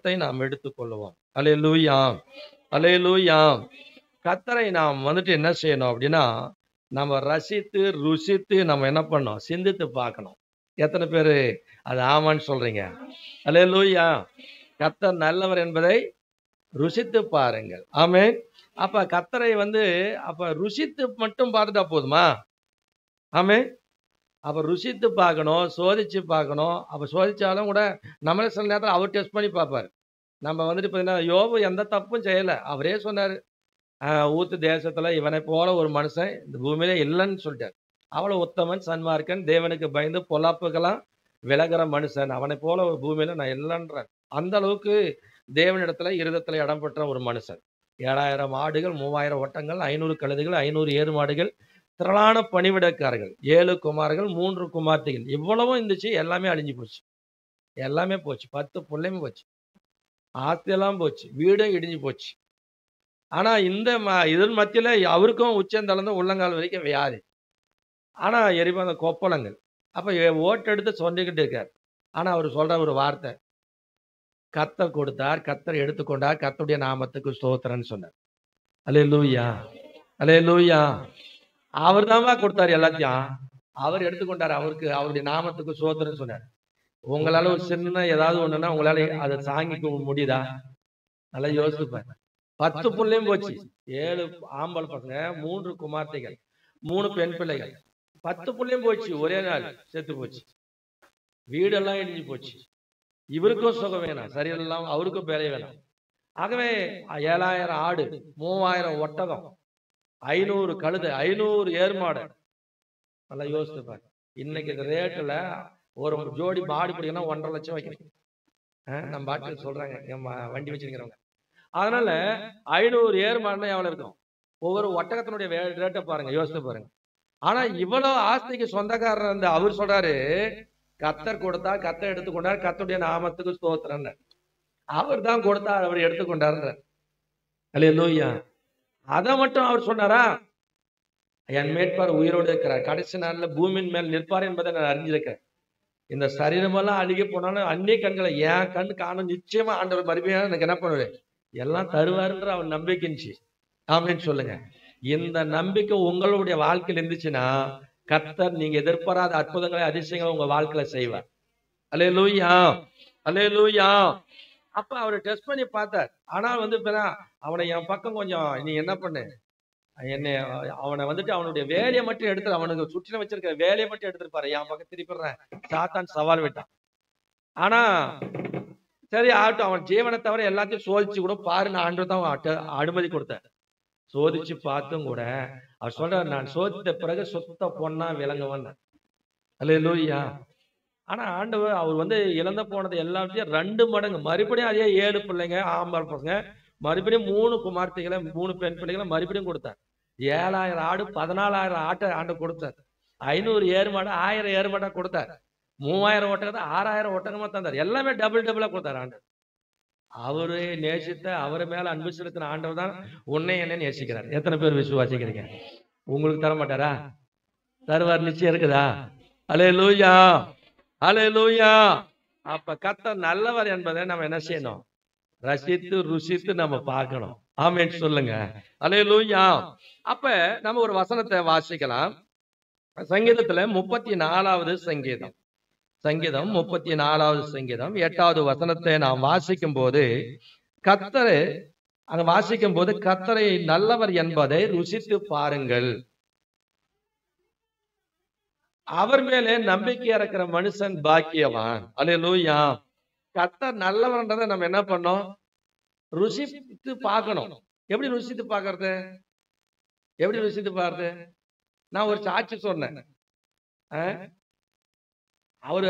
வரத்தை நாம் எடுத்துக்கொள்வோம். அல்லேலூயா, அல்லேலூயா. கர்த்தரை நாம் வந்துட்டு என்ன செய்யணும் அப்படின்னா, நம்ம ரசித்து ருசித்து நம்ம என்ன பண்ணோம், சிந்தித்து பார்க்கணும். எத்தனை பேரு அது ஆமான்னு சொல்றீங்க? அல்லேலூயா. கர்த்தர் நல்லவர் என்பதை ருசித்து பாருங்கள். ஆமென். அப்ப கர்த்தரை அப்ப ருசித்து மட்டும் பார்த்துட்டா போதுமா? ஆமென். அப்ப ருசித்து பார்க்கணும், சோதிச்சு பார்க்கணும். அப்ப சோதிச்சாலும் கூட நம்மளே சில நேரத்துல அவர் டெஸ்ட் பண்ணி பார்ப்பாரு. நம்ம பார்த்தீங்கன்னா, யோபு எந்த தப்பும் செய்யல. அவரே சொன்னாரு, ஊத்து தேசத்துல இவனை போல ஒரு மனுஷன் இந்த பூமியில இல்லைன்னு சொல்லிட்டார். அவ்வளவு உத்தமன், சன்மார்க்கன், தேவனுக்கு பயந்து பொல்லாப்புக்கெல்லாம் விலகிற மனுஷன், அவனை போல ஒரு பூமியில நான் இல்லைன்றேன். அந்த அளவுக்கு தேவனிடத்துல இருதயத்துல இடம் பெற்ற ஒரு மனுஷன். 7000 ஆடுகள், 3000 ஒட்டங்கள், 500 கழுதைகள், 500 ஏறு மாடுகள், திரளான பணிவிடக்காரர்கள், 7 குமாரர்கள், 3 குமார்த்திகள், இவ்வளவும் இருந்துச்சு. எல்லாமே அழிஞ்சு போச்சு. எல்லாமே போச்சு. 10 பிள்ளையும் போச்சு. ஆஸ்தியெல்லாம் போச்சு. வீடும் இடிஞ்சு போச்சு. ஆனா இந்த இதன் மத்தியில அவருக்கும் உச்சந்தளர்ந்து உள்ளங்கால் வரைக்கும் வியாதி. ஆனா எரிபாத கொப்பளங்கள். அப்ப ஓட்டெடுத்து சொல்லிக்கிட்டு இருக்கார். ஆனா அவர் சொல்ற ஒரு வார்த்தை, கர்த்தர் கொடுத்தார், கர்த்தர் எடுத்துக்கொண்டார், கர்த்தருடைய நாமத்துக்கு ஸ்தோத்திரம்னு சொன்னார். அல்லேலூயா, அல்லேலூயா. அவர் தான்ப்பா கொடுத்தாரு எல்லாத்தையும். அவர் எடுத்துக்கொண்டார். அவருடைய நாமத்துக்கு ஸ்தோத்திரம்னு சொன்னார். உங்களால ஒரு சின்ன ஏதாவது ஒண்ணுன்னா உங்களால அதை தாங்கிக்க முடியுதா? நல்லா யோசிப்பேன். 10 புள்ளையும் போச்சு. 7 ஆம்பளை பசங்க, 3 குமார்த்தைகள், 3 பெண் பிள்ளைகள். 10 புள்ளையும் போச்சு. ஒரே நாள் செத்து போச்சு. வீடெல்லாம் இடிஞ்சு போச்சு. இவருக்கும் சுகம் வேணாம், சரியெல்லாம் அவருக்கும் வேலை வேணாம். ஆகவே 7000 ஆடு, 3000 ஒட்டகம், 500 கழுதை, 500 ஏர்மாடு. நல்லா யோசிச்சுப்பாரு. இன்னைக்கு இந்த ரேட்டுல ஒரு ஜோடி மாடு பிடிக்கணும் 1.5 லட்சம் வைக்கணும். நம்ம பாட்டு சொல்றாங்க வண்டி வச்சிருக்கிறவங்க. அதனால 500 ஏர்மாடுனா எவ்வளவு இருக்கும்? ஒவ்வொரு ஒட்டகத்தினுடைய ரேட்டை பாருங்க, யோசித்து பாருங்க. ஆனா இவ்வளவு ஆஸ்திக்கு சொந்தக்காரர் அவர் சொல்றாரு, கர்த்தர் கொடுத்தா, கர்த்தர் எடுத்துக்கொண்டார், கர்த்தருடைய நாமத்துக்கு ஸ்தோத்திரம். அவர் தான் கொடுத்தார், அவர் எடுத்துக்கொண்டார். அல்லேலூயா. அதை மட்டும் அவர் சொன்னாரா? என் மேற்பார் உயிரோடு இருக்கிறார், கடைசி நாள்ல பூமியின் மேல் நிற்பார் என்பதை நான் அறிஞ்சிருக்கிறேன். இந்த சரீரமெல்லாம் அழுகி போனாலும் அந்நிய கண்களை என் கண் காணும், நிச்சயமா ஆண்டவர் மறுபடியும் எனக்கு என்ன பண்ணுவாரு, எல்லாம் தருவாருன்ற அவர் நம்பிக்கை இருந்துச்சு. ஆமென்னு சொல்லுங்க. இந்த நம்பிக்கை உங்களுடைய வாழ்க்கையில் இருந்துச்சுன்னா, கர்த்தர் நீங்க எதிர்பாராத அற்புதங்களை, அதிசயங்களை உங்க வாழ்க்கையில செய்வார். அல்லேலூயா, அல்லேலூயா. அப்ப அவரை டெஸ்ட் பண்ணி பார்த்தார். ஆனா அவனை என் பக்கம் கொஞ்சம் நீ என்ன பண்ணு, அவனை அவனுடைய வேலையை மட்டும் எடுத்து, அவனுக்கு சுற்றிலும் வச்சிருக்கிற வேலையை மட்டும் எடுத்துருப்பாரு, என் பக்கம் திருப்பிடுறேன். சாத்தான் சவால் விட்டான். ஆனா சரி ஆகட்டும், அவன் ஜீவனை தவிர எல்லாத்தையும் சோதிச்சு கூட பாருன்னு ஆண்டவர் தான் அனுமதி கொடுத்தார். சோதிச்சு பார்த்தும் கூட அவர் சொல்றாரு, நான் சோதித்த பிறகு சுத்த பொண்ணா விளங்குவன். அல்லேலூயா. ஆனா ஆண்டவர் அவர் இழந்த போனது எல்லாத்தையும் 2 மடங்கு மறுபடியும் அதே 7 பிள்ளைங்க, ஆம்பளை பசங்க, மறுபடியும் 3 குமார்த்திகளை, 3 பெண் பிள்ளைகளை மறுபடியும் கொடுத்தார். 7000 ஆடு, 14,000 ஆட்டை ஆண்டு கொடுத்தார். 500 ஏறுமாடு, 1000 ஏறுமாடா கொடுத்தார். 3000 ஒட்டகத்தை 6000 ஒட்டகமா தந்தார். எல்லாமே டபுளா கொடுத்தார் ஆண்டவர். அவரு நேசித்த, அவரை மேல அன்பு செலுத்தின ஆண்டவர் தான் உன்னை என்ன நேசிக்கிறார். எத்தனை பேர் விசுவாசிக்கிறீங்க? உங்களுக்கு தர மாட்டாரா? தருவார், நிச்சயம் இருக்குதா? அல்லேலூயா, அல்லேலூயா. அப்ப கர்த்தர் நல்லவர் என்பதை நம்ம என்ன செய்யணும்? ரசித்து ருசித்து நம்ம பார்க்கணும். ஆமென் சொல்லுங்க. அல்லேலூயா. அப்ப நம்ம ஒரு வசனத்தை வாசிக்கலாம். சங்கீதத்துல 34வது சங்கீதம், 34வது சங்கீதம் 8வது வசனத்தை நாம் வாசிக்கும் போது, கர்த்தரை அங்க வாசிக்கும் போது, கர்த்தரை நல்லவர் என்பதை ருசித்து பாருங்கள், அவர் மேலே நம்பிக்கை இருக்கிற மனுஷன் பாக்கியவான். அல்லேலூயா. கர்த்தர் நல்லவர்ன்றதை நம்ம என்ன பண்ணோம்? ருசித்து பார்க்கணும். எப்படி ருசித்து பார்க்கறது? எப்படி ருசித்து பார்க்கறது? நான் ஒரு சாட்சி சொன்னேன். அவரு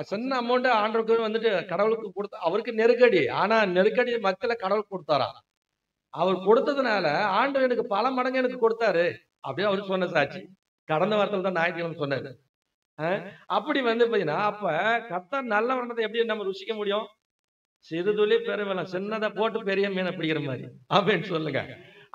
சின்ன அமௌண்ட் ஆண்டவருக்கு கடவுளுக்கு கொடுத்த, அவருக்கு நெருக்கடி. ஆனா நெருக்கடி மத்தியில கடவுள் கொடுத்தாரா? அவர் கொடுத்ததுனால ஆண்டவர் எனக்கு பல மடங்கு எனக்கு கொடுத்தாரு. அப்படியே அவரு சொன்ன சாட்சி. கடந்த வாரத்துல தான் ஞாயிற்றுக்கிழமை சொன்னாரு. அப்படி பாத்தீங்கன்னா, அப்ப கர்த்தர் நல்லவர்ன்றதை எப்படி நம்ம ருசிக்க முடியும்? சிறுதுளி பெருவெள்ளம், சின்னதை போட்டு பெரிய மீனை பிடிக்கிற மாதிரி. அப்படின்னு சொல்லுங்க.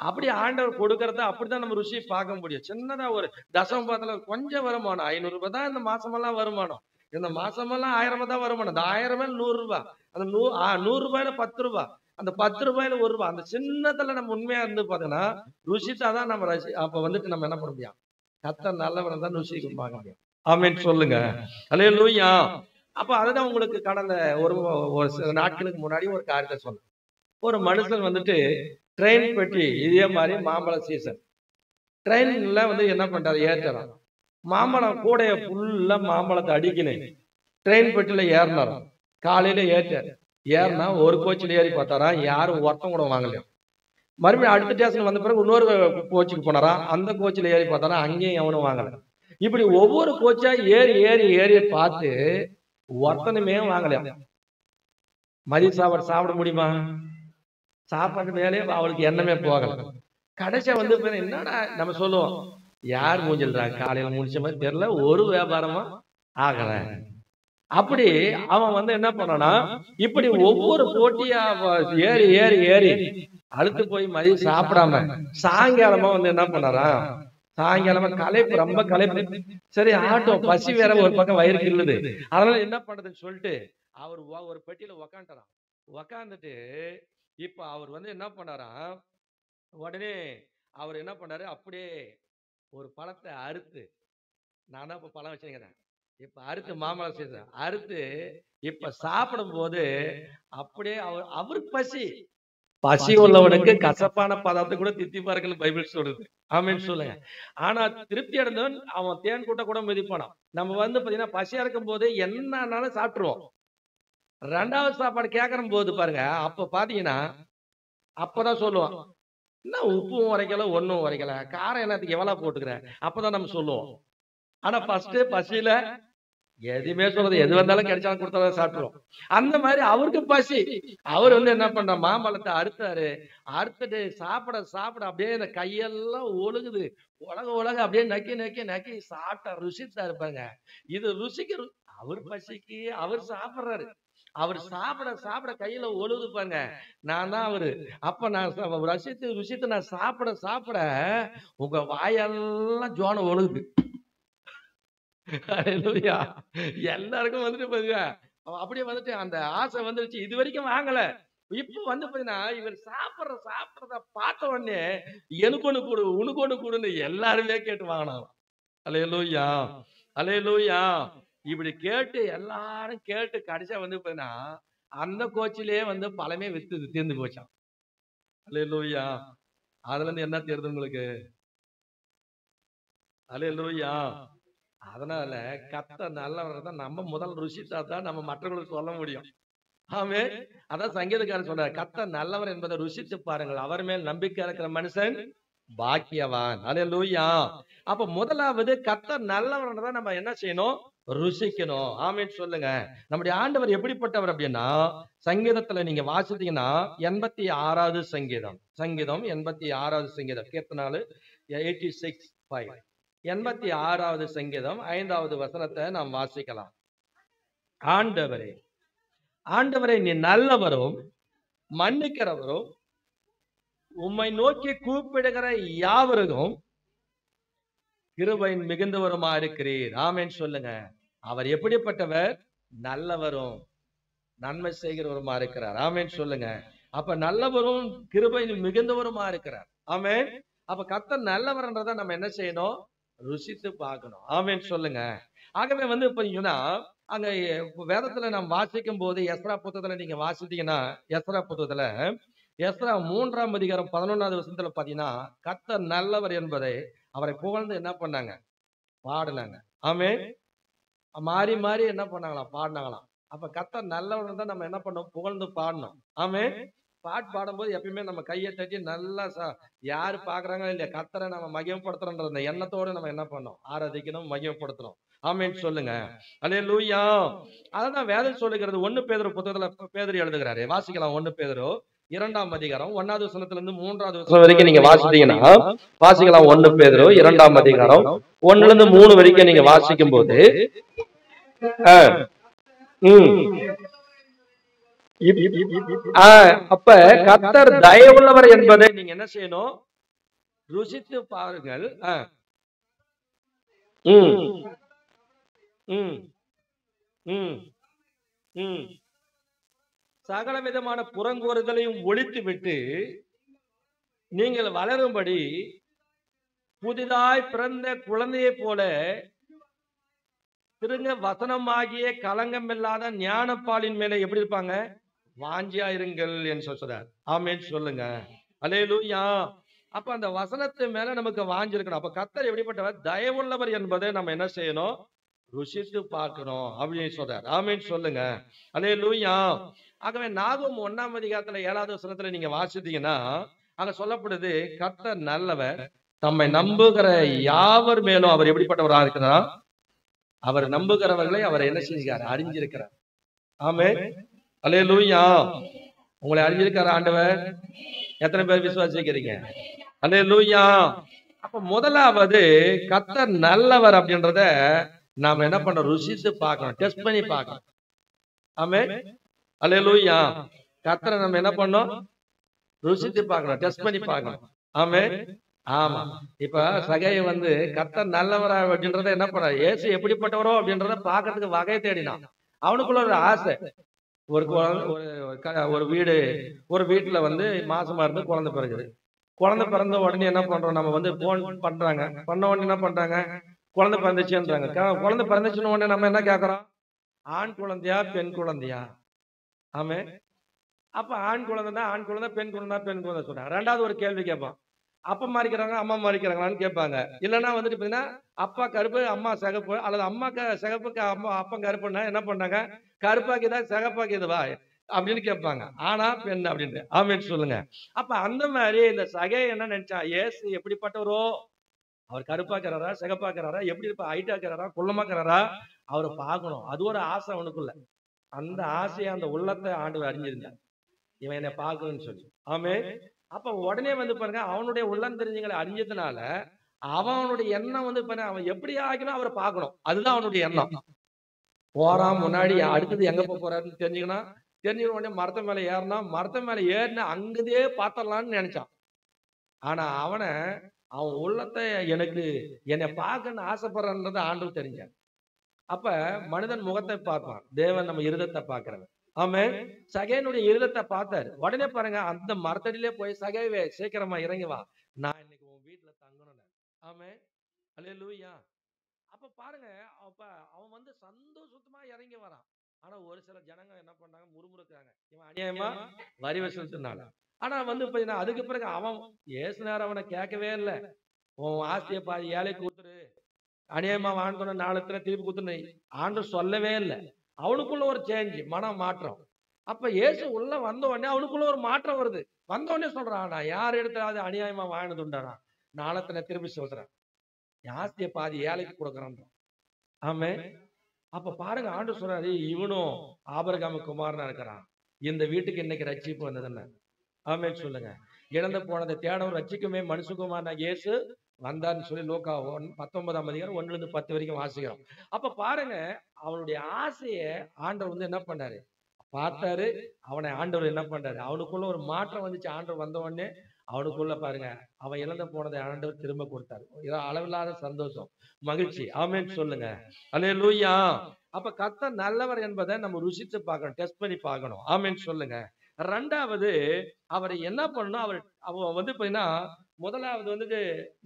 அப்படி ஆண்டவர் கொடுக்கறத அப்படிதான் நம்ம ருசி பார்க்க முடியும். சின்னதா ஒரு தசம பாத்துல கொஞ்சம் வருமானம், 500 ரூபாய் தான் இந்த மாசமெல்லாம் வருமானம். இந்த மாசமெல்லாம் 1000 தான் வரும். அந்த 1000 100 ரூபாய். அந்த 100 ரூபாயில 10 ரூபாய். அந்த 10 ரூபாயில 1 ரூபாய். அந்த சின்னத்துல நம்ம உண்மையா இருந்து பாத்தீங்கன்னா ருசித்தாதான் நம்ம அப்ப வந்துட்டு நம்ம என்ன பண்ண முடியும்? கர்த்தர் நல்லவன் தான் ருசிக்க பார்க்க முடியும். ஆமென் சொல்லுங்க. அல்லேலூயா. அப்ப அதுதான் உங்களுக்கு கடந்த ஒரு சில நாட்களுக்கு முன்னாடி ஒரு காரியத்தை சொன்னேன். ஒரு மனுஷன் வந்துட்டு ட்ரெயின் பெட்டி இதே மாதிரி மாம்பழ சீசன் ட்ரெயின்ல வந்து என்ன பண்றாரு? ஏற்றாராம். மாம்பழம் கூடைய ஃபுல்லா மாம்பழத்தை அடிக்கணும். ட்ரெயின் பெட்டில ஏறினாராம். காலையில ஏறினா ஒரு கோச்சில் ஏறி பார்த்தாராம், யாரும் ஒருத்தம் கூட வாங்கலையா. மறுபடியும் அடுத்த ஸ்டேஷன் வந்த பிறகு இன்னொரு கோச்சுக்கு போனாராம். அந்த கோச்சில் ஏறி பார்த்தாராம், அங்கேயும் எவனும் வாங்கல. இப்படி ஒவ்வொரு கோச்சா ஏறி ஏறி ஏறி பார்த்து ஒருத்தனுமே வாங்கலையா. மதிய சாப்பாடு சாப்பிட முடியுமா? சாப்பாட்டு மேலே அவளுக்கு எண்ணமே போகல. கடைசியா வந்து என்னடா நம்ம சொல்லுவோம், யார் மூஞ்சில்றாங்க காலையில முடிச்ச மாதிரி தெரியல, ஒரு வியாபாரமா ஆகல. அப்படி அவன் வந்து என்ன பண்ணானா, இப்படி ஒவ்வொரு போட்டியா ஏறி ஏறி ஏறி அழுத்து போய் மதியம் சாப்பிடாம சாயங்காலமா வந்து என்ன பண்ணாரா, சாயங்காலமா களைப்பு, ரொம்ப களைப்பு. சரி ஆட்டம், பசி வேற ஒரு பக்கம் வயிறு கிள்ளுது. அதனால என்ன பண்றதுன்னு சொல்லிட்டு அவர் ஒரு பெட்டியில உக்காண்டாராம். உக்காந்துட்டு இப்ப அவர் வந்து என்ன பண்ணாராம், உடனே அவர் என்ன பண்ணாரு, அப்படியே ஒரு பழத்தை அறுத்து, நானா இப்ப பழம் வச்சுக்கிறேன், இப்ப அறுத்து மாம்பழம் சீசன் அறுத்து இப்ப சாப்பிடும் போது அப்படியே அவருக்கு பசி உள்ளவனுக்கு கசப்பான பதார்த்தம் கூட தித்திப்பார்கள் பைபிள் சொல்லுது. ஆமென் சொல்லுங்க. ஆனா திருப்தி அடைந்தவன் அவன் தேன் கூட்ட கூட மிதிப்பானாம். நம்ம வந்து பாத்தீங்கன்னா பசியா இருக்கும் போது என்னன்னாலும் சாப்பிட்டுருவோம். 2வது சாப்பாடு கேட்கற போது பாருங்க, அப்ப பாத்தீங்கன்னா அப்பதான் சொல்லுவான், என்ன உப்பும் உரைக்கல, ஒண்ணும் உரைக்கல, காரம் என்னத்துக்கு எவ்வளவு போட்டுக்கிற, அப்பதான் நம்ம சொல்லுவோம். ஆனா ஃபர்ஸ்ட் பசியில எதுவுமே சொல்றது, எது வந்தாலும் கிடைச்சாலும் கொடுத்தாலும் சாப்பிட்டுருவோம். அந்த மாதிரி அவருக்கு பசி. அவர் வந்து என்ன பண்ற, மாம்பழத்தை அறுத்தாரு. அறுத்துட்டு சாப்பிட சாப்பிட அப்படியே இந்த கையெல்லாம் ஒழுகுது. உலக அப்படியே நக்கி நக்கி நக்கி சாப்பிட்டா ருசித்தா இருப்பாங்க. இது ருசிக்கு அவர் பசிக்கு அவர் சாப்பிடுறாரு. அவர் சாப்பிட சாப்பிட கையில ஒழுகுது பாருங்க. நான் தான் அவரு. அப்ப நான் ருசித்து நான் சாப்பிட சாப்பிட உங்க வாயெல்லாம் ஜோன ஒழுகுது. எல்லாருக்கும் வந்துட்டு பாருங்க, அப்படியே வந்துட்டு அந்த ஆசை வந்துருச்சு. இது வரைக்கும் வாங்கல, இப்ப வந்து பாத்தீங்கன்னா இவர் சாப்பிடுறத பார்த்த உடனே எனக்கு ஒண்ணு கொடு, உனக்கு ஒண்ணு கொடுன்னு எல்லாருமே கேட்டு வாங்கினாங்க. அல்லேலூயா, அல்லேலூயா. இப்படி கேட்டு எல்லாரும் கேட்டு கடைசியா வந்து பாத்தீங்கன்னா அந்த கோச்சிலே வந்து பழமே தீர்ந்து போச்சான். அல்லேலூயா. அதுல இருந்து என்ன தெரியுது உங்களுக்கு? அல்லேலூயா. அதனால கர்த்தர் நல்லவர் தான் நம்ம முதல் ருசித்தா தான் நம்ம மற்றவங்களுக்கு சொல்ல முடியும். ஆமே. அதான் சங்கீதக்காரர் சொல்றார், கர்த்தர் நல்லவர் என்பதை ருசித்து பாருங்கள், அவர் மேல் நம்பிக்கை இருக்கிற மனுஷன் பாக்கியவான். அல்லேலூயா. அப்ப முதலாவது கர்த்தர் நல்லவர் நம்ம என்ன செய்யணும்? ருசிக்கணும். ஆமென் சொல்லுங்க. நம்முடைய ஆண்டவர் எப்படிப்பட்டவர் அப்படின்னா, சங்கீதத்துல நீங்க வாசித்தீங்கன்னா 86வது சங்கீதம் 86வது சங்கீதம் கீர்த்தனாலு 86:5 86வது சங்கீதம் 5வது வசனத்தை நாம் வாசிக்கலாம். ஆண்டவரே நீ நல்லவரும் மன்னிக்கிறவரும் உம்மை நோக்கி கூப்பிடுகிற யாவருக்கும் கிருபையின் மிகுந்தவருமா இருக்கிறீர். ஆமென் சொல்லுங்க. அவர் எப்படிப்பட்டவர்? நல்லவரும் நன்மை செய்கிறவருமா இருக்கிறார். ஆமென் சொல்லுங்க. அப்ப நல்லவரும் கிருபையின் மிகுந்தவருமா இருக்கிறார். ஆமென். அப்ப கர்த்தர் நல்லவர்ன்றதை நம்ம என்ன செய்யணும்? ருசித்து பார்க்கணும். ஆமென் சொல்லுங்க. ஆகவே வந்து பாத்தீங்கன்னா அங்க வேதத்துல நாம் வாசிக்கும் போது எஸ்ரா புத்தகத்துல நீங்க வாசித்தீங்கன்னா, எஸ்ரா புத்தகத்துல எஸ்ரா 3ஆம் அதிகாரம் 11வது வசனத்துல பாத்தீங்கன்னா, கர்த்தர் நல்லவர் என்பதை அவரை புகழ்ந்து என்ன பண்ணாங்க? பாடினாங்க. ஆமென். மாறி மாறி என்ன பண்ணாங்களாம்? பாடினாங்களாம். அப்ப கர்த்தர் நல்லவர் தான் நம்ம என்ன பண்ணோம்? புகழ்ந்து பாடணும். ஆமென். பாட்டு பாடும்போது எப்பயுமே நம்ம கையை தட்டி நல்லா யாரு பாக்குறாங்க இல்லையா, கர்த்தரை நம்ம மகிமைப்படுத்துறோன்ற அந்த எண்ணத்தோடு நம்ம என்ன பண்ணோம்? ஆராதிக்கணும், மகிமைப்படுத்தணும். ஆமென் சொல்லுங்க. அல்லேலூயா. அதான் வேதம் சொல்லுகிறது. 1 பேதுரு புத்தகத்துல பேதுரு எழுதுகிறாரு. வாசிக்கலாம். 1 பேதுரு 2ஆம் அதிகாரம் 1வது வசனத்துல இருந்து 3வது வசனம் வரைக்கும் நீங்க வாசித்தீங்கன்னா வாசிக்கலாம். 1 பேதுரு 2ஆம் அதிகாரம் 1ல இருந்து 3 வரைக்கும் நீங்க வாசிக்கும் போது அப்ப கர்த்தர் தயவுள்ளவர் என்பதை நீங்க என்ன செய்யணும்? ருசித்து பாருங்கள். ம் ம் சகல விதமான புறங்கூறுதலையும் ஒழித்து விட்டு நீங்கள் வளரும்படி புதிதாய் பிறந்த குழந்தையை போல திருங்க வசனமாகிய களங்கம் இல்லாத ஞானப்பாலின் மேல எப்படி இருப்பாங்க? வாஞ்சியா இருங்கள் என்று சொல்றார். ஆமென் சொல்லுங்க. அல்லேலூயா. அப்ப அந்த வசனத்து மேல நமக்கு வாஞ்சி இருக்கணும். அப்ப கர்த்தர் எப்படிப்பட்டவர்? தயவுள்ளவர் என்பதை நம்ம என்ன செய்யணும்? ருசித்து பார்க்கணும் அப்படின்னு சொல்றார். ஆமென் சொல்லுங்க. அல்லேலூயா. ஆகவே நாகும் 1ஆம் அதிகாரத்துல 7வது வசனத்துல நீங்க வாசித்தீங்கன்னா அங்க சொல்லப்படுது, கர்த்தர் நல்லவர், தம்மை நம்புகிற யாவர் மேலும் அவர் எப்படிப்பட்டவராக இருக்கிறார்? அவர் நம்புகிறவர்களை அவர் என்ன செஞ்சார்? அறிஞ்சிருக்கிறார். ஆமென். அல்லேலூயா. உங்களை அறிஞ்சிருக்கிற ஆண்டவர் எத்தனை பேர் விசுவாசிக்கிறீங்க? அல்லேலூயா. அப்ப முதலாவது கர்த்தர் நல்லவர் அப்படின்றத நாம என்ன பண்றோம்? ருசித்து பார்க்கணும், டெஸ்ட் பண்ணி பார்க்கணும். ஆமென். அல்லேலூயா. கர்த்தரை நம்ம என்ன பண்ணோம்? ருசித்து பார்க்கணும், டெஸ்ட் பண்ணி பார்க்கணும். ஆமென். ஆமா. இப்ப சகை கர்த்தர் நல்லவரா அப்படின்றத என்ன பண்ண, இயேசு எப்படிப்பட்டவரோ அப்படின்றத பாக்குறதுக்கு வகை தேடினான். அவனுக்குள்ள ஒரு ஆசை. ஒரு ஒரு வீடு, ஒரு வீட்டுல மாசமா இருந்து குழந்தை பிறகுது. குழந்தை பிறந்த உடனே என்ன பண்றோம்? நம்ம போன் பண்றாங்க. பண்ண உடனே என்ன பண்றாங்க? குழந்தை பிறந்துச்சுன்றாங்க. குழந்தை பிறந்துச்சுன்னு உடனே நம்ம என்ன கேக்குறோம்? ஆண் குழந்தையா பெண் குழந்தையா? ஆமே. அப்ப ஆண் குழந்தைன்னா ஆண் குழந்தை, பெண் குழந்தை பெண் குழந்தை சொல்றாங்க. ரெண்டாவது ஒரு கேள்வி கேட்பான். அப்பா மாறிக்கிறாங்க, அம்மா மாறிக்கிறாங்களான்னு கேட்பாங்க. இல்லைன்னா பாத்தீங்கன்னா அப்பா கருப்பு அம்மா சிகப்பு, அல்லது அம்மா சிகப்புக்கு அம்மா அப்பா கருப்புன்னா என்ன பண்ணாங்க? கருப்பாக்கிதா சிகப்பாக்கிதுவா அப்படின்னு கேட்பாங்க. ஆனா பெண் அப்படின்ட்டு. ஆமென் சொல்லுங்க. அப்ப அந்த மாதிரி இந்த சகை என்ன நினைச்சான்? இயேசு எப்படிப்பட்டவரோ, அவர் கருப்பாக்குறாரா சிகப்பாக்குறாரா, எப்படி இருப்பா, ஹைட்டாக்குறாரா குள்ளமாக்குறாரா, அவரை பார்க்கணும். அது ஒரு ஆசை அவனுக்குள்ள. அந்த ஆசையை அந்த உள்ளத்தை ஆண்டவர் அறிஞ்சிருந்தார், இவன் என்னை பார்க்கணும்னு சொல்லி. ஆமே. அப்ப உடனே பாருங்க, அவனுடைய உள்ளம் தெரிஞ்சுங்களை அறிஞ்சதுனால அவனுடைய எண்ணம் பாருங்க, அவன் எப்படி ஆகினா அவரை பார்க்கணும். அதுதான் அவனுடைய எண்ணம். போறான் முன்னாடி அடுத்தது எங்க போறாருன்னு தெரிஞ்சுக்கணும். தெரிஞ்சுக்க உடனே மரத்த மேல ஏறினா, மரத்த மேல ஏறினா அங்கதே பார்த்தரலாம்னு நினைச்சான். ஆனா அவன் உள்ளத்தை என்னை பார்க்கணும்னு ஆசைப்படுறன்றத ஆண்டவர் தெரிஞ்சான். அப்ப மனிதன் முகத்தை பார்ப்பான், தேவன் நம்ம இருதத்தை பார்க்கிறவன். ஆமென். சகேனுடைய இருதத்தை பார்த்தாரு. உடனே பாருங்க, அந்த மரத்தடியிலே போய், சகேவே சீக்கிரமா இறங்கி வா, நான் இன்னைக்கு உன் வீட்டுல தங்கணும். ஆமென். அல்லேலூயா. அப்ப பாருங்க, அப்ப அவன் சந்தோஷமா இறங்கி வரான். ஆனா ஒரு சில ஜனங்க என்ன பண்ணாங்க? முறுமுறுக்கிறாங்க, இவன் அநியாயமா வரி வசூலித்தனால. ஆனா அதுக்கு பிறகு அவன் ஏசுனார், அவனை கேட்கவே இல்லை. உன் ஆஸ்தியை பாதி ஏழை கூத்துரு, அநியாயமா வாழ்ந்தோட நாளத்துல திருப்பி குத்துனை ஆண்டு சொல்லவே இல்லை. அவனுக்குள்ள ஒரு சேஞ்ச், மன மாற்றம். அப்ப இயேசு உள்ள வந்த உடனே அவனுக்குள்ள ஒரு மாற்றம் வருது. வந்த உடனே சொல்றான், நான் யார் எடுத்தாவது அநியாயமா வாழ்ந்ததுண்டானா நாளத்துல திருப்பி சொல்றேன், ஆஸ்தியை பாதி ஏழைக்கு கொடுக்குறான். ஆமே. அப்ப பாருங்க, ஆண்டு சொல்றாரு, இவனும் ஆபிரகாம் குமாரனா இருக்கிறான், இந்த வீட்டுக்கு இன்னைக்கு ரட்சிப்பு வந்ததுன்னு. ஆமே சொல்லுங்க. இழந்து போனதை தேடவும் ரட்சிக்குமே மனுஷகுமாரனா இயேசு வந்தார்னு சொல்லி லூக்கா 19ஆம் அதிகாரம் 1-10 வரைக்கும் வாசிக்கிறோம். அப்ப பாருங்க, அவனுடைய ஆசையை ஆண்டவர் என்ன பண்ணாரு? பார்த்தாரு. அவனை ஆண்டவர் என்ன பண்றாரு? அவனுக்குள்ள ஒரு மாற்றம் வந்துச்சு. ஆண்டவர் வந்த உடனே அவனுக்குள்ள பாருங்க, அவன் இழந்து போனதை ஆண்டவர் திரும்ப கொடுத்தாரு. அளவில்லாத சந்தோஷம், மகிழ்ச்சி. ஆமென் சொல்லுங்க. அல்லேலூயா. அப்ப கர்த்தர் நல்லவர் என்பதை நம்ம ருசித்து பார்க்கணும், டெஸ்ட் பண்ணி பார்க்கணும். ஆமென் சொல்லுங்க. ரெண்டாவது, அவரை என்ன பண்ணணும்? அவன் பாத்தீங்கன்னா, முதலாவது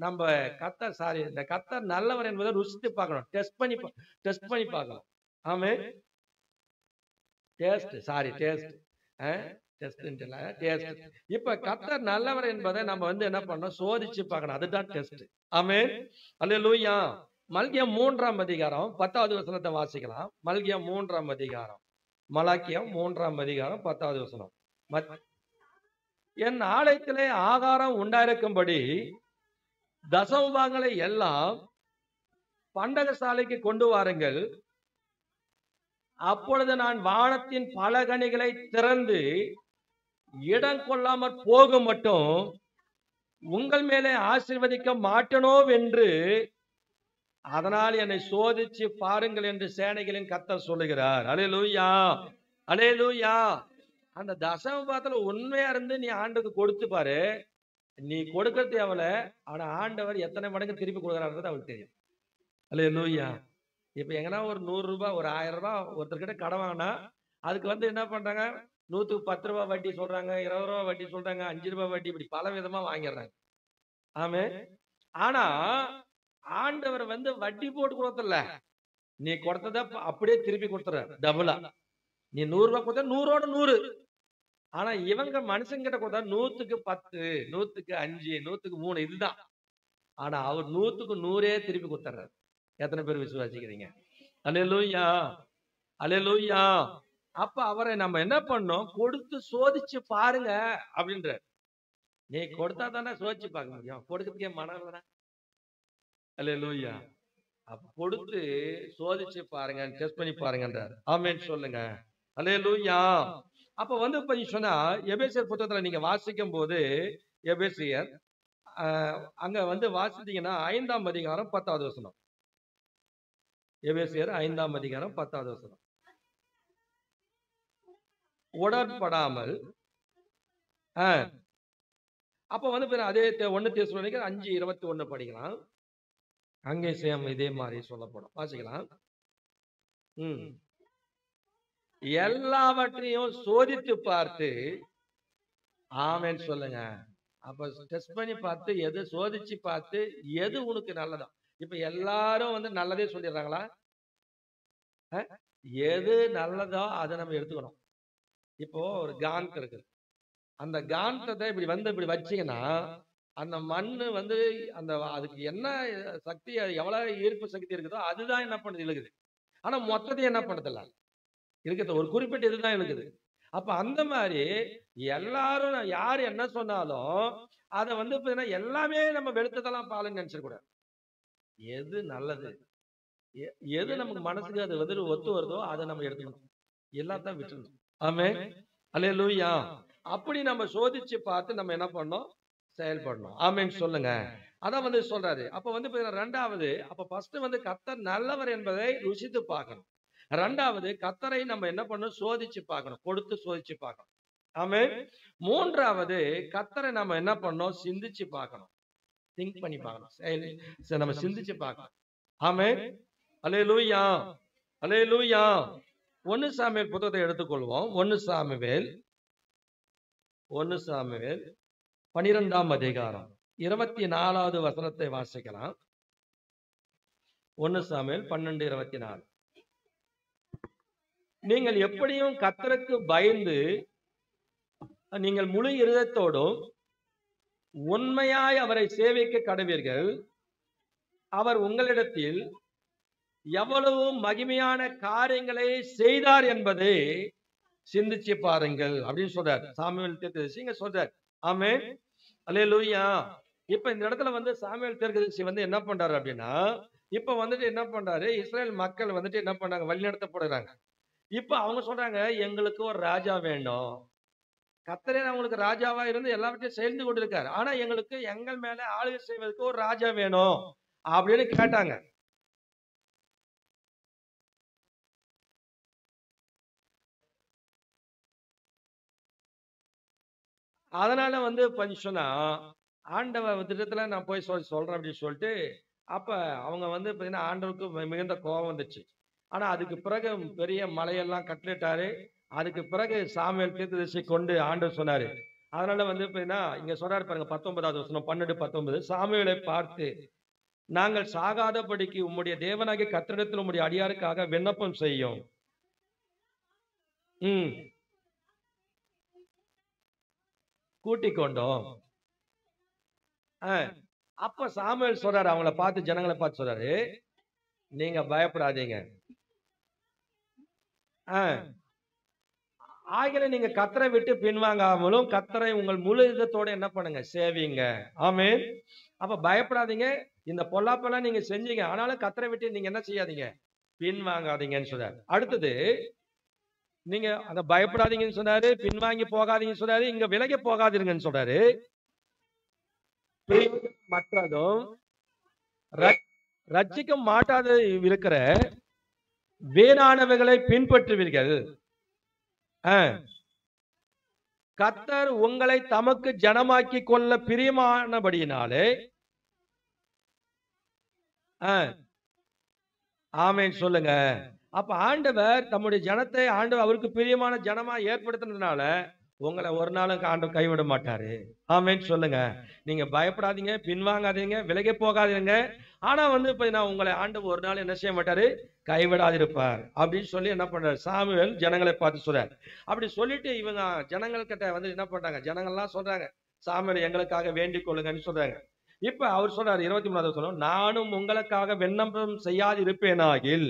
நம்ம கர்த்தர் இந்த கர்த்தர் நல்லவர் என்பதை ருசித்து பார்க்கணும், டெஸ்ட் பண்ணி பார்க்கணும். ஆமென். இப்ப கர்த்தர் நல்லவர் என்பதை நம்ம என்ன பண்ணணும்? சோதிச்சு பார்க்கணும். அதுதான் டெஸ்ட். ஆமென். அல்லேலூயா. மல்கியா 3ஆம் அதிகாரம் 10வது வசனத்தை வாசிக்கலாம். மல்கியா 3ஆம் அதிகாரம், மலாக்கியம் 3ஆம் அதிகாரம் 10வது வசனம். என் ஆலயத்திலே ஆகாரம் உண்டாயிருக்கும்படி தசமபாகங்களை எல்லாம் பண்டகசாலைக்கு கொண்டு வாருங்கள், அப்பொழுது நான் வானத்தின் பல கனிகளை திறந்து இடம் கொள்ளாமற் போக மட்டும் உங்கள் மேலே ஆசீர்வதிக்க மாட்டனோ என்று, அதனால் என்னை சோதிச்சு பாருங்கள் என்று சேனைகளின் கர்த்தர் சொல்லுகிறார். அல்லேலூயா. அல்லேலூயா. அந்த தசமபாகத்துல உண்மையா இருந்து நீ ஆண்டுக்கு கொடுத்து பாரு. நீ கொடுக்கறது எவ்வளவு, ஆனா ஆண்டவர் எத்தனை மடங்கு திருப்பி கொடுக்கிறாருன்றது அவருக்கு தெரியும். அல்லேலூயா. இப்ப எங்கன்னா ஒரு 100 ரூபாய் ஒரு 1000 ரூபாய் ஒருத்தர்கிட்ட கடன் வாங்கினா அதுக்கு வந்து என்ன பண்றாங்க, 100க்கு 10 ரூபாய் வட்டி சொல்றாங்க, 20 ரூபாய் வட்டி சொல்றாங்க, 5 ரூபாய் வட்டி, இப்படி பல விதமா வாங்கிடுறாங்க. ஆமே. ஆனா ஆண்டவர் வந்து வட்டி போட்டு கொடுத்தல, நீ கொடுத்தத அப்படியே திருப்பி கொடுத்துற டபுளா. நீ 100 ரூபாய் கொடுத்தா 100ஓட 100. ஆனா இவங்க மனுஷங்கிட்ட கொடுத்தா 100க்கு 10, 100க்கு 5, 100க்கு 3, இதுதான். ஆனா அவர் 100க்கு 100 திருப்பி கொடுத்துறாரு. எத்தனை பேர் விசுவாசிக்கிறீங்க? அல்லேலூயா, அல்லேலூயா. அப்ப அவரை நம்ம என்ன பண்ணோம், கொடுத்து சோதிச்சு பாருங்க அப்படின்ற. நீ கொடுத்தா தானே சோதிச்சு பார்க்க முடியும், கொடுக்கறதுக்கே மனம் இல்ல. அல்லேலூயா. அப்ப கொடுத்து சோதிச்சு பாருங்க, டெஸ்ட் பண்ணி பாருங்கன்றார். ஆமென் சொல்லுங்க. அல்லேலூயா. அப்ப வந்து இப்ப சொன்னா எபேசியர் புத்தகத்துல நீங்க வாசிக்கும் போது, எபேசியர் அங்க வந்து வாசித்தீங்கன்னா 5ஆம் அதிகாரம் 10வது வசனம். எபேசியர் 5ஆம் அதிகாரம் 10வது வசனம். உடன்படாமல் அப்ப வந்து அதே 1 தெசலோனிக்கர் 5:21 படிக்கலாம். அங்கே சேம் இதே மாதிரி சொல்லப்படும், வாசிக்கலாம். எல்லாவற்றையும் சோதித்து பார்த்து, ஆமென் சொல்லுங்க. அப்ப டெஸ்ட் பண்ணி பார்த்து, எது சோதிச்சு பார்த்து எது உனக்கு நல்லதா. இப்ப எல்லாரும் வந்து நல்லதே சொல்லிடுறாங்களா? எது நல்லதோ அதை நம்ம எடுத்துக்கணும். இப்போ ஒரு காந்த இருக்கு, அந்த காந்தத்தை இப்படி வந்து இப்படி வச்சீங்கன்னா அந்த மண்ணு வந்து அந்த அதுக்கு என்ன சக்தி, எவ்வளவு ஈர்ப்பு சக்தி இருக்குதோ அதுதான் என்ன பண்ணுது, இழுக்குது. ஆனா மொத்தத்தையும் என்ன பண்ணுதில்ல, இருக்குது ஒரு குறிப்பிட்ட இதுதான் இருக்குது. அப்ப அந்த மாதிரி எல்லாரும் யாரு என்ன சொன்னாலும் அதை வந்து எல்லாமே நம்ம வெளுத்ததெல்லாம் பாலுன்னு நினைச்சிடக்கூடாது. எது நல்லது, எது நமக்கு மனசுக்கு அது வந்து ஒத்து வருதோ அதை நம்ம எடுத்துக்கணும், எல்லாத்தையும் விட்டுணும். ஆமென், அல்லேலூயா. அப்படி நம்ம சோதிச்சு பார்த்து நம்ம என்ன பண்ணோம், செயல்படணும். ஆமென் சொல்லுங்க. அதான் வந்து சொல்றாரு. அப்ப வந்து ரெண்டாவது, அப்ப ஃபர்ஸ்ட் வந்து கர்த்தர் நல்லவர் என்பதை ருசித்து பார்க்கணும். ரெண்டாவது கர்த்தரை நம்ம என்ன பண்ணணும், சோதிச்சு பார்க்கணும், கொடுத்து சோதிச்சு பார்க்கணும். ஆமென். மூன்றாவது கர்த்தரை நம்ம என்ன பண்ணணும், சிந்திச்சு பார்க்கணும், திங்க் பண்ணி பார்க்கணும், நம்ம சிந்திச்சு பார்க்கணும். ஆமென், அல்லேலூயா, அல்லேலூயா. 1 சாமுவேல் புத்தகத்தை எடுத்துக்கொள்வோம். 1 சாமுவேல் 12ஆம் அதிகாரம் 24வது வசனத்தை வாசிக்கலாம். 1 சாமுவேல் 12:24. நீங்கள் எப்படியும் கர்த்தருக்கு பயந்து நீங்கள் முழு இருதயத்தோடும் உண்மையாய் அவரை சேவிக்க கடவீர்கள். அவர் உங்களிடத்தில் எவ்வளவு மகிமையான காரியங்களை செய்தார் என்பதை சிந்திச்சு பாருங்கள் அப்படின்னு சொல்றார் சாமுவேல் தீர்க்கதரிசி இங்க சொல்றார். ஆமென், அல்லேலூயா. இப்ப இந்த இடத்துல வந்து சாமுவேல் தீர்க்கதரிசி வந்து என்ன பண்றாரு அப்படின்னா, இப்ப வந்துட்டு என்ன பண்றாரு, இஸ்ரேல் மக்கள் வந்துட்டு என்ன பண்றாங்க, வழிநடத்தப்படுறாங்க. இப்ப அவங்க சொல்றாங்க, எங்களுக்கு ஒரு ராஜா வேணும். கர்த்தரே அவங்களுக்கு ராஜாவா இருந்து எல்லாவற்றையும் சேர்ந்து கொண்டிருக்காரு. ஆனா எங்களுக்கு எங்கள் மேல ஆளுகை செய்வதற்கு ஒரு ராஜா வேணும் அப்படின்னு கேட்டாங்க. அதனால வந்து சொன்னா ஆண்டவர் திட்டத்துல நான் போய் சொல்றேன் அப்படின்னு சொல்லிட்டு, அப்ப அவங்க வந்து பாத்தீங்கன்னா ஆண்டவருக்கு மிகுந்த கோபம் வந்துச்சு. ஆனா அதுக்கு பிறகு பெரிய மலையெல்லாம் கட்டளிட்டாரு. அதுக்கு பிறகு சாமுவேல் தீர்க்கதரிசி கொண்டு ஆண்டவர் சொன்னாரு. அதனால வந்து பாத்தீங்கன்னா இங்க சொல்றாரு பாருங்க, 19வது வசனம் 12:19. சாமுவேலை பார்த்து, நாங்கள் சாகாதபடிக்கு உம்முடைய தேவனாகிய கர்த்தரிடத்தில் உம்முடைய அடியாருக்காக விண்ணப்பம் செய்யும். கூட்டிக் கொண்டோம். அப்ப சாமுவேல் சொல்றாரு, அவங்கள பார்த்து, ஜனங்களை பார்த்து சொல்றாரு, நீங்க பயப்படாதீங்க. ஆகிய நீங்க கர்த்தரை விட்டு பின்வாங்காமலும் கர்த்தரை உங்கள் முழு இதத்தோட என்ன பண்ணுங்க, சேவிங்க. ஆமென். அப்ப பயப்படாதீங்க, இந்த பொல்லாப்பெல்லாம் நீங்க செஞ்சீங்க, ஆனாலும் கர்த்தரை விட்டு நீங்க என்ன செய்யாதீங்க, பின்வாங்காதீங்கன்னு சொல்றாரு. அடுத்தது நீங்க அத பயப்படாதீங்கன்னு சொன்னாரு, பின்வாங்கி போகாதீங்கன்னு சொன்னாரு, இங்க விலகி போகாதீங்கன்னு சொல்றாரு. மற்றதும் ரட்சிக்க மாட்டாத இருக்கிற வீணானவைகளை பின்பற்றுவீர்கள். கர்த்தர் உங்களை தமக்கு ஜனமாக்கி கொள்ள பிரியமானபடியினாலே ஆமென் சொல்லுங்க. அப்ப ஆண்டவர் தம்முடைய ஜனத்தை ஆண்டவர் அவருக்கு பிரியமான ஜனமா ஏற்படுத்தினதுனால உங்களை ஒரு நாளும் ஆண்டவர் கைவிட மாட்டாரு. ஆமென் சொல்லுங்க. நீங்க பயப்படாதீங்க, பின்வாங்காதீங்க, விலகி போகாதீங்க. ஆனா இப்ப நான் உங்களை ஆண்டவர் ஒரு நாள் என்ன செய்ய மாட்டாரு, கைவிடாதிருப்பார் அப்படின்னு சொல்லி என்ன பண்றாரு, சாமுவேல் ஜனங்களை பார்த்து சொல்றாரு. அப்படி சொல்லிட்டு இவங்க ஜனங்கள் கிட்ட என்ன பண்றாங்க, ஜனங்கள்லாம் சொல்றாங்க, சாமுவேல் எங்களுக்காக வேண்டிக் கொள்ளுங்கன்னு சொல்றாங்க. இப்ப அவர் சொல்றாரு 23வது வசனம், நானும் உங்களுக்காக விண்ணப்பம் செய்யாது இருப்பேனாகில்.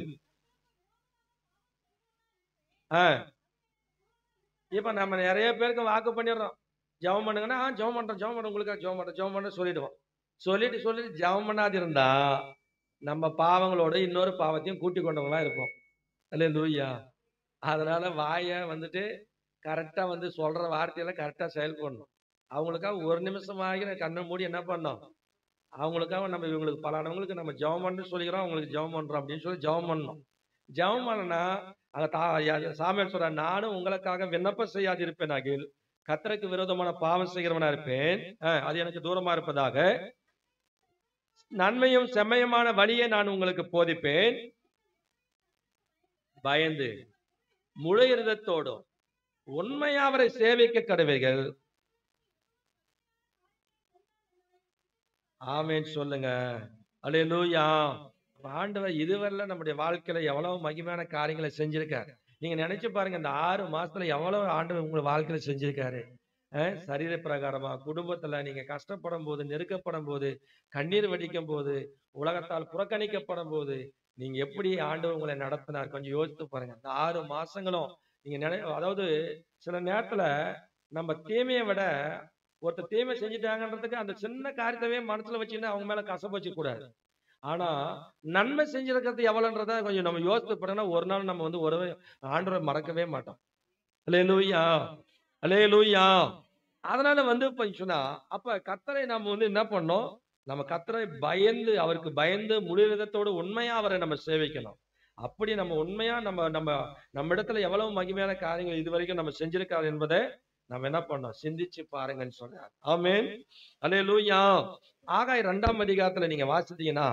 இப்ப நம்ம நிறைய பேருக்கு வாக்கு பண்ணிடுறோம், ஜெபம் பண்ணுங்கன்னா ஜெபம் பண்றோம், ஜெபம் பண்ண உங்களுக்காக ஜெபம் பண்றோம், ஜெபம் பண்ண சொல்லிடுவோம். சொல்லிட்டு ஜெபம் பண்ணாது இருந்தா நம்ம பாவங்களோட இன்னொரு பாவத்தையும் கூட்டி கொண்டவங்களா இருப்போம். அல்லேலூயா. அதனால வாய கரெக்டா சொல்ற வார்த்தையில கரெக்டா செயல்படணும். அவங்களுக்காக ஒரு நிமிஷமாகி கண்ணை மூடி என்ன பண்ணோம், அவங்களுக்காக நம்ம இவங்களுக்கு பலானவங்களுக்கு நம்ம ஜெபம் பண்ணு சொல்லிக்கிறோம், அவங்களுக்கு ஜெபம் பண்றோம் அப்படின்னு சொல்லி ஜெபம் பண்ணணும். ஜெபம் பண்ணனா அங்க சாமுவேல் சொல்ற, நானும் உங்களுக்காக விண்ணப்பம் செய்யாது இருப்பேனாகில் கர்த்தருக்கு விரோதமான பாவம் செய்கிறவனா இருப்பேன், அது எனக்கு தூரமா இருப்பதாக. நன்மையும் செம்மையுமான வழியை நான் உங்களுக்கு போதிப்பேன், பயந்து முழு இருதத்தோடும் உண்மையா அவரை சேவிக்க கடவீர்கள். ஆமென் சொல்லுங்க. அல்லேலூயா. ஆண்டவர் இதுவரை நம்முடைய வாழ்க்கையில எவ்வளவு மகிமையான காரியங்களை செஞ்சிருக்காரு. நீங்க நினைச்சு பாருங்க, இந்த 6 மாசத்துல எவ்வளவு ஆண்டவர் உங்க வாழ்க்கையில செஞ்சிருக்காரு. சரீர பிரகாரமா, குடும்பத்துல நீங்க கஷ்டப்படும் போது, நெருக்கப்படும் போது, கண்ணீர் வடிக்கும் போது, உலகத்தால் புறக்கணிக்கப்படும் போது, நீங்க எப்படி ஆண்டவர் உங்களை நடத்தினார் கொஞ்சம் யோசித்து பாருங்க. இந்த 6 மாசங்களும் நீங்க அதாவது சில நேரத்துல நம்ம தீமையை விட ஒருத்தர் தீமை செஞ்சுட்டாங்கன்றதுக்கு அந்த சின்ன காரியத்தவே மனசுல வச்சுன்னா அவங்க மேல கசப்பு வச்சு கூடாது. ஆனா நன்மை செஞ்சிருக்கிறது எவ்வளவுன்றத கொஞ்சம் நம்ம யோசித்து பாருங்கன்னா ஒரு நாள் நம்ம ஒரு ஆண்டவரை மறக்கவே மாட்டோம். அல்லேலூயா, அல்லேலூயா. அதனால சொன்னா அப்ப கர்த்தரை நாம என்ன பண்ணோம், நம்ம கர்த்தரை பயந்து அவருக்கு பயந்து முழு விதத்தோடு உண்மையா அவரை நம்ம சேவிக்கணும். அப்படி நம்ம உண்மையா நம்ம நம்ம நம்ம இடத்துல எவ்வளவு மகிமையான காரியங்கள் இதுவரைக்கும் நம்ம செஞ்சிருக்காரு என்பதை நம்ம என்ன பண்ணோம், சிந்திச்சு பாருங்கன்னு சொல்றாரு. ஆமென், அல்லேலூயா. ஆகாய் 2ஆம் அதிகாரத்துல நீங்க வாசித்தீங்கன்னா,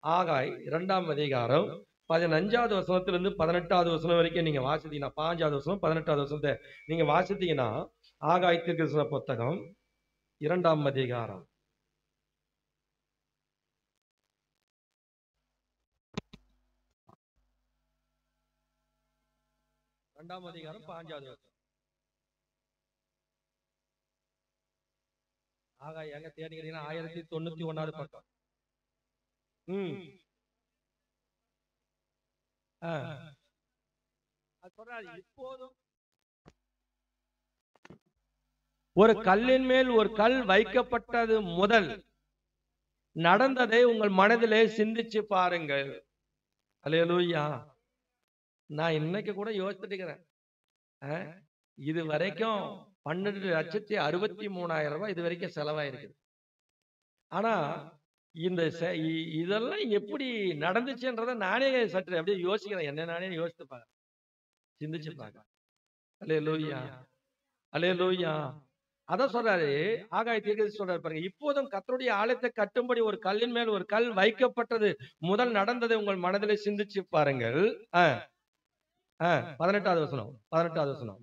ஆகாய் 2ஆம் அதிகாரம் 15வது வசனத்திலிருந்து 18வது வசனம் வரைக்கும் நீங்க வாசித்தீங்கன்னா, 15வது வசனம் 18வது வசனத்தை நீங்க வாசித்தீங்கன்னா, ஆகாய் தீர்க்கதரிசன புத்தகம் 2ஆம் அதிகாரம் 15வது வசனம். ஆகாய் எங்க தேடிக்கிறீங்கன்னா 1091வது பக்கம். இப்போதும் ஒரு கல்லின் மேல் ஒரு கல் வைக்கப்பட்டது முதல் நடந்ததை உங்கள் மனதிலே சிந்திச்சு பாருங்கள். அல்லேலூயா. நான் இன்னைக்கு கூட யோசிச்சுட்டு இருக்கிறேன், இது வரைக்கும் 12,63,000 ரூபாய் இது வரைக்கும் செலவாயிருக்கு. ஆனா இந்த இதெல்லாம் எப்படி நடந்துச்சுன்றத நானே சற்று அப்படியே யோசிக்கிறேன், என்ன நானே யோசித்து பாக்க, சிந்திச்சு பாக்க. அல்லேலூயா, அல்லேலூயா. அதான் சொல்றாரு ஆகாய் தீர்க்கதரிசி சொல்றாரு பாருங்க, இப்போதும் கர்த்தருடைய ஆலயத்தை கட்டும்படி ஒரு கல்லின் மேல் ஒரு கல் வைக்கப்பட்டது முதல் நடந்ததை உங்கள் மனதிலே சிந்திச்சு பாருங்கள். 18வது வசனம், 18வது வசனம்.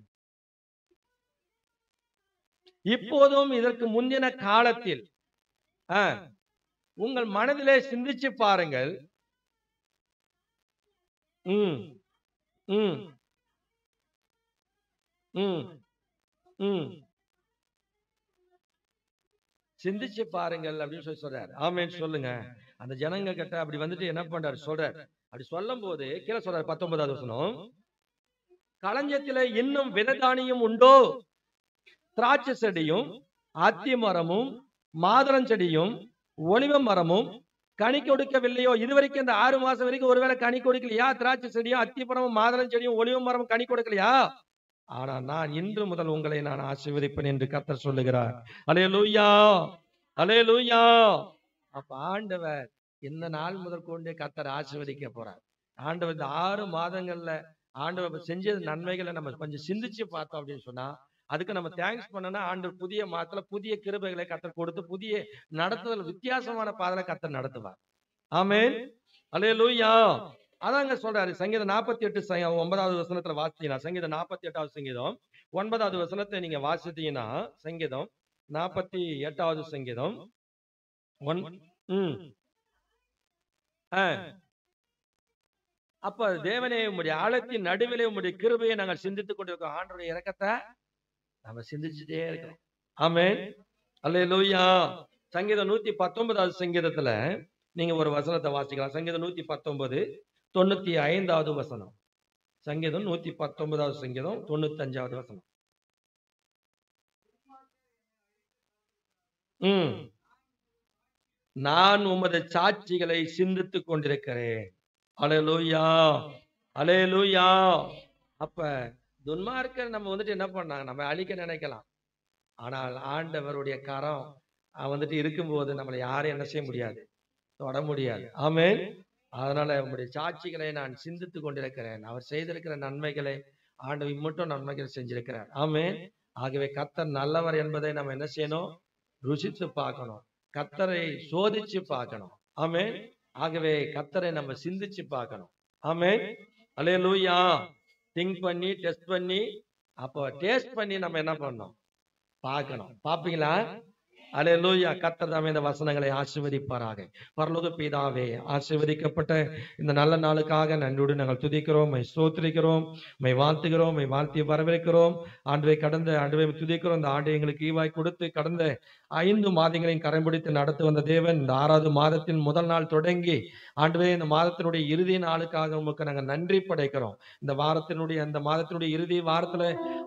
இப்போதும் இதற்கு முந்தின காலத்தில் உங்கள் மனதிலே சிந்திச்சு பாருங்கள். சிந்திச்சு பாருங்கள் அப்படின்னு சொல்றாரு. ஆமென் சொல்லுங்க. அந்த ஜனங்க கிட்ட அப்படி என்ன பண்றாரு சொல்றாரு. அப்படி சொல்லும் போது கீழே சொல்றாரு 19வது வசனம், களஞ்சத்திலே இன்னும் விதைதானியம் உண்டோ, திராட்சை செடியும் அத்தி மரமும் மாதுளம் செடியும் ஒலிவ மரமும் கனி கொடுக்கவில்லையோ? இதுவரைக்கும் இந்த 6 மாசம் வரைக்கும் ஒருவேளை கனி கொடுக்கலையா? திராட்சை செடியும் அத்தி மரமும் மாதுளம் செடியும் ஒலிவ மரமும் கனி கொடுக்கலையா? ஆனா நான் இன்று முதல் உங்களை நான் ஆசீர்வதிப்பேன் என்று கர்த்தர் சொல்லுகிறார். அல்லேலூயா, அல்லேலூயா. அப்ப ஆண்டவர் இந்த நாள் முதல் கொண்டு கர்த்தர் ஆசீர்வதிக்க போறார். ஆண்டவர் இந்த 6 மாதங்கள்ல ஆண்டவர் செஞ்ச நன்மைகளை நம்ம கொஞ்சம் சிந்திச்சு பார்த்தோம் அப்படின்னு சொன்னா, அதுக்கு நம்ம தேங்க்ஸ் பண்ணனா ஆண்டவர் புதிய மாதத்துல புதிய கிருபைகளை கர்த்தர் கொடுத்து புதிய நடத்துதல் வித்தியாசமான பாதையில கர்த்தர் நடத்துவார். ஆமென், அல்லேலூயா. அதாங்க சொல்றாரு. சங்கீதம் 48 9வது வசனத்துல வாசித்தீங்கன்னா, சங்கீதம் 48வது சங்கீதம் 9வது வசனத்தை நீங்க வாசித்தீங்கன்னா, சங்கீதம் 48வது சங்கீதம் ம். ஆ. அப்ப தேவனே உம்முடைய ஆழத்தின் நடுவிலே உம்முடைய கிருபையை நாங்கள் சிந்தித்துக் கொண்டிருக்கோம். ஆண்டவருடைய இரக்கத்தை நம்ம சிந்திச்சுட்டே இருக்கிறோம். ஆமென். அல்லேலூயா. சங்கீதம் 119வது சங்கீதத்துல நீங்க ஒரு வசனத்தை வாசிக்கலாம். சங்கீதம் 119 95வது வசனம். சங்கீதம் 119வது சங்கீதம் 95வது வசனம். நான் உமது சாட்சிகளை சிந்தித்துக் கொண்டிருக்கிறேன். அல்லேலூயா, அல்லேலூயா. அப்ப துன்மார்க்கர் நம்ம வந்துட்டு என்ன பண்ணாங்க, நம்ம அழிக்க நினைக்கலாம். ஆனால் ஆண்டவருடைய கரம் வந்துட்டு இருக்கும்போது நம்மளை யாரும் என்ன செய்ய முடியாது, தொட முடியாது. ஆமென். அதனால உங்களுடைய சாட்சிகளை நான் சிந்தித்துக் கொண்டிருக்கிறேன். அவர் செய்திருக்கிற நன்மைகளை ஆண்டவர் மட்டும் நன்மைகள் செஞ்சிருக்கிறார். ஆமென். ஆகவே கர்த்தர் நல்லவர் என்பதை நம்ம என்ன செய்யணும், ருசித்து பார்க்கணும். கர்த்தரை சோதிச்சு பார்க்கணும். ஆமென். ஆகவே கர்த்தரை நம்ம சிந்திச்சு பார்க்கணும். ஆமென். அல்லேலூயா. திங்க் பண்ணி டெஸ்ட் பண்ணி அப்போ டேஸ்ட் பண்ணி நம்ம என்ன பண்ணணும், பார்க்கணும். பாப்பீங்களா? அல்லேலூயா. கர்த்தர் தாமே இந்த வசனங்களை ஆசீர்வதிப்பாராக. பரலோக பிதாவே, ஆசீர்வதிக்கப்பட்ட இந்த நல்ல நாளுக்காக நன்றியோடு நாங்கள் துதிக்கிறோம், ஸ்தோத்திரிக்கிறோம், வாழ்த்துகிறோம், வாழ்த்தி வரவேற்கிறோம். ஆண்டவரை கடந்த ஆண்டவரை துதிக்கிறோம். இந்த ஆண்டு எங்களுக்கு ஈவாய் கொடுத்து கடந்த 5 மாதங்களையும் கரம் பிடித்து நடத்தி வந்த தேவன், இந்த 6வது மாதத்தின் முதல் நாள் தொடங்கி ஆண்டவரே இந்த மாதத்தினுடைய இறுதி நாளுக்காக உமக்கு நாங்கள் நன்றி படைக்கிறோம். இந்த மாதத்தினுடைய இறுதி வாரத்துல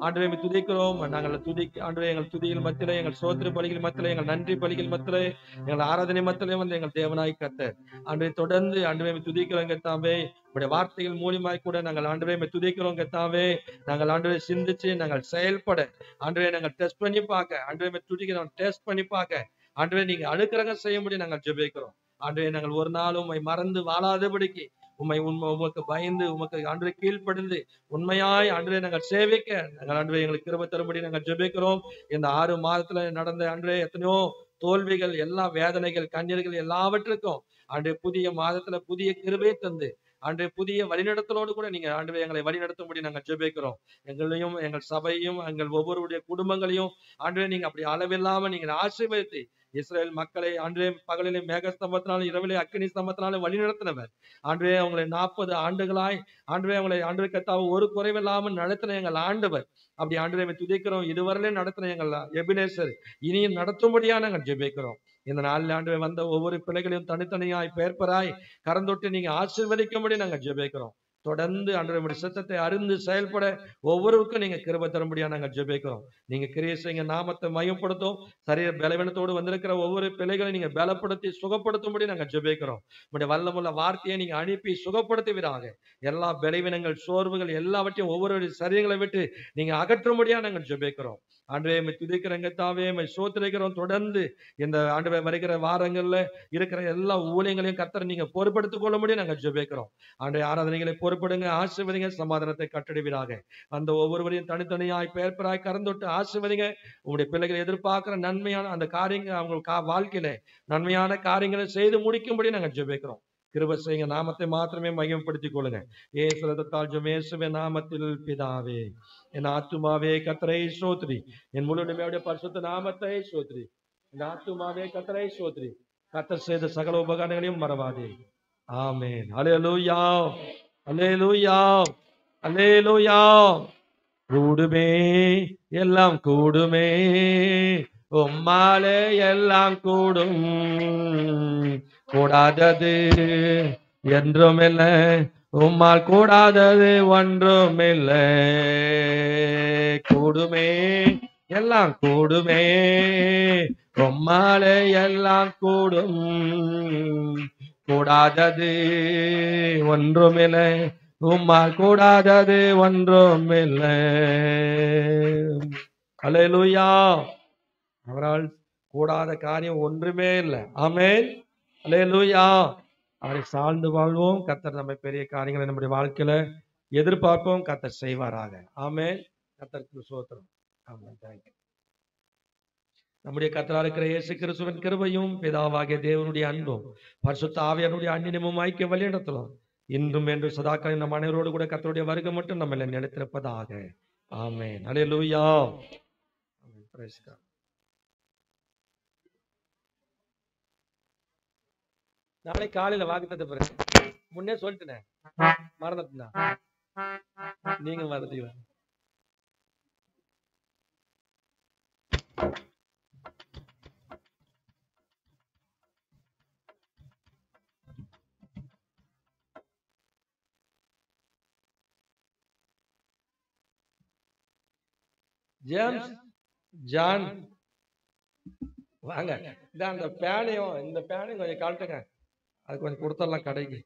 ஆண்டவரை துதிக்கிறோம். நாங்கள் ஆண்டவரே எங்கள் துதிகள் மத்தியிலே, எங்கள் சோத்திர பலிகள் மத்தியிலே, எங்கள் நன்றி பலிகள் மத்தியிலே, எங்கள் ஆராதனை மத்தியிலே வந்து எங்கள் தேவனாய் கர்த்தர் ஆண்டவரை தொடர்ந்து ஆண்டவரை துதிக்கிறோம் கர்த்தாவே. உடைய வார்த்தைகள் மூலியமாய் கூட நாங்கள் ஆண்டவரை துதிக்கிறோம் கர்த்தாவே. நாங்கள் ஆண்டவரை சிந்திச்சு நாங்கள் செயல்பட ஆண்டவரை நாங்கள் டெஸ்ட் பண்ணி பார்க்க, ஆண்டவரை துதிக்கிறோம், டெஸ்ட் பண்ணி பார்க்க ஆண்டவரை நீங்க அனுக்கிரகம் செய்ய முடியும் நாங்கள் ஜெபிக்கிறோம். ஆண்டவரை நாங்கள் ஒரு நாளும் உம்மை மறந்து வாழாதபடிக்கு உமக்கு பயந்து உமக்கு ஆண்டவரை கீழ்ப்படிந்து உண்மையாய் ஆண்டவரை நாங்கள் சேவிக்க நாங்கள் ஆண்டவரை எங்களுக்கு கிருபை தரும்படி நாங்கள் ஜெபிக்கிறோம். இந்த 6 மாதத்துல நடந்த ஆண்டவரே எத்தனையோ தோல்விகள், எல்லா வேதனைகள், கண்ணீர்கள் எல்லாவற்றுக்கும் ஆண்டு புதிய மாதத்துல புதிய கிருபை தந்து ஆண்டு புதிய வழிநடத்தலோடு கூட நீங்க ஆண்டு எங்களை வழிநடத்தும்படி நாங்கள் ஜெபிக்கிறோம். எங்களையும் எங்கள் சபையும் எங்கள் ஒவ்வொருடைய குடும்பங்களையும் ஆண்டு நீங்க அப்படி அளவில்லாம நீங்க ஆசீர்வதித்து இஸ்ரேல் மக்களை ஆண்டு பகலிலே மேகஸ்தம்பத்தினாலும் இரவிலே அக்கினி ஸ்தம்பத்தினாலும் வழிநடத்தினவர். ஆண்டு அவங்களை 40 ஆண்டுகளாய் ஆண்டு அவங்களை ஆண்டு கர்த்தாவை ஒரு குறைவில்லாமல் நடத்தின எங்கள் ஆண்டவர். அப்படி ஆண்டு துதிக்கிறோம். இதுவரையிலே நடத்தின எங்கள் எபினேசர் இனியும் நடத்தும்படியா நாங்கள் ஜெபிக்கிறோம். இந்த நாளில் ஆண்டு வந்த ஒவ்வொரு பிள்ளைகளையும் தனித்தனியாய் பெயர்ப்பராய் கரந்தொட்டு நீங்க ஆசீர்வதிக்கும்படி நாங்கள் ஜெபிக்கிறோம். தொடர்ந்து ஆண்டவருடைய சித்தத்தை அறிந்து செயல்பட ஒவ்வொருவருக்கும் நீங்க கிருபை தரும்படியா நாங்கள் ஜெபிக்கிறோம். நீங்க கிரியை செய்யுங்க, நாமத்தை மையப்படுத்தும். சரீர பலவீனத்தோடு வந்திருக்கிற ஒவ்வொரு பிள்ளைகளை நீங்க பலப்படுத்தி சுகப்படுத்தும்படி நாங்கள் ஜெபிக்கிறோம். உங்களுடைய வல்லமுள்ள வார்த்தையை நீங்க அனுப்பி சுகப்படுத்துவீராக. எல்லா பலவீனங்கள், சோர்வுகள் எல்லாவற்றையும் ஒவ்வொரு சரீரங்களை விட்டு நீங்க அகற்றும்படியா நாங்கள் ஜெபிக்கிறோம். ஆண்டவரே துதிக்கிறங்க தாவே, சோத்திரிக்கிறோம். தொடர்ந்து இந்த ஆண்டவரே வருகிற வாரங்கள்ல இருக்கிற எல்லா ஊழியங்களையும் கர்த்தர் நீங்க பொறுப்படுத்திக் கொள்ள முடியும் நாங்கள் ஜெபிக்கிறோம். ஆண்டவரே ஆராதனைகளை பொறுப்படுங்க, ஆசீர்வதிங்க, சமாதானத்தை கட்டளையிடுவீராக. அந்த ஒவ்வொருவரையும் தனித்தனியாய் பெயர்ப்பராய் கரந்தொட்டு ஆசீர்வதிங்க. உங்களுடைய பிள்ளைகளை எதிர்பார்க்கிற நன்மையான அந்த காரியங்கள் அவங்க வாழ்க்கையில நன்மையான காரியங்களை செய்து முடிக்கும்படி நாங்கள் ஜெபிக்கிறோம். கிருபை செய்யுங்க, நாமத்தை மாத்திரமே மையப்படுத்திக் கொள்ளுங்க. இயேசு ரத்தத்தால் ஜெபம், இயேசுவின் நாமத்தில் பிதாவே. என் ஆத்துமாவே கர்த்தரை ஸ்தோத்திரி, என் முழு நிலைமையுடைய பரிசுத்த நாமத்தை ஸ்தோத்திரி. என் ஆத்துமாவே கர்த்தரை ஸ்தோத்திரி, கர்த்தர் செய்த சகல உபகாரங்களையும் மறவாதே. ஆமென். அல்லேலூயா, அல்லேலூயா, அல்லேலூயா. கூடுமே எல்லாம் கூடுமே, உம்மாலே எல்லாம் கூடும். கூடாதது என்றும் இல்லை, உம்மால் கூடாதது ஒன்றும் இல்லை. கூடுமே எல்லாம் கூடுமே, உம்மாலே எல்லாம் கூடும். கூடாதது ஒன்றுமில்லை, உம்மால் கூடாதது ஒன்றுமில்லை. அல்லேலூயா. அவரால் கூடாத காரியம் ஒன்றுமே இல்லை. ஆமென். அல்லேலூயா. அவரை சார்ந்து வாழ்வோம். கர்த்தர் நம்ம பெரிய காரியங்களை நம்முடைய வாழ்க்கையில எதிர்பார்ப்போம். கர்த்தர் செய்வாராக. ஆமென். கர்த்தருக்கு ஸ்தோத்திரம். ஆமென். தேங்க்யூ. நம்முடைய கர்த்தராக இருக்கிற இயேசு கிறிஸ்துவின் கிருபையும் பிதாவாகிய தேவனுடைய அன்பும் பரிசுத்த ஆவியானவருடைய அன்பினும் ஐக்கிய வழிநடத்தலும் இன்றும் என்று சதாக்கள் நம் அனைவரோடு கூட கர்த்தருடைய வருகை மட்டும் நம்ம நிலைத்திருப்பதாக. ஆமென். அல்லேலூயா. ஆமென். Praise God. நாளை காலையில வாக்குத்தத்த பிறகு முன்னே சொல்லிட்டேனே, மறந்துட்டா நீங்க மறந்துட்டீங்களா? ஜேம்ஸ் ஜான் வாங்க. இந்த பேனையும் கொஞ்சம் கழட்டுங்க. அது கொஞ்சம் கொடுத்துடலாம் கடைக்கு.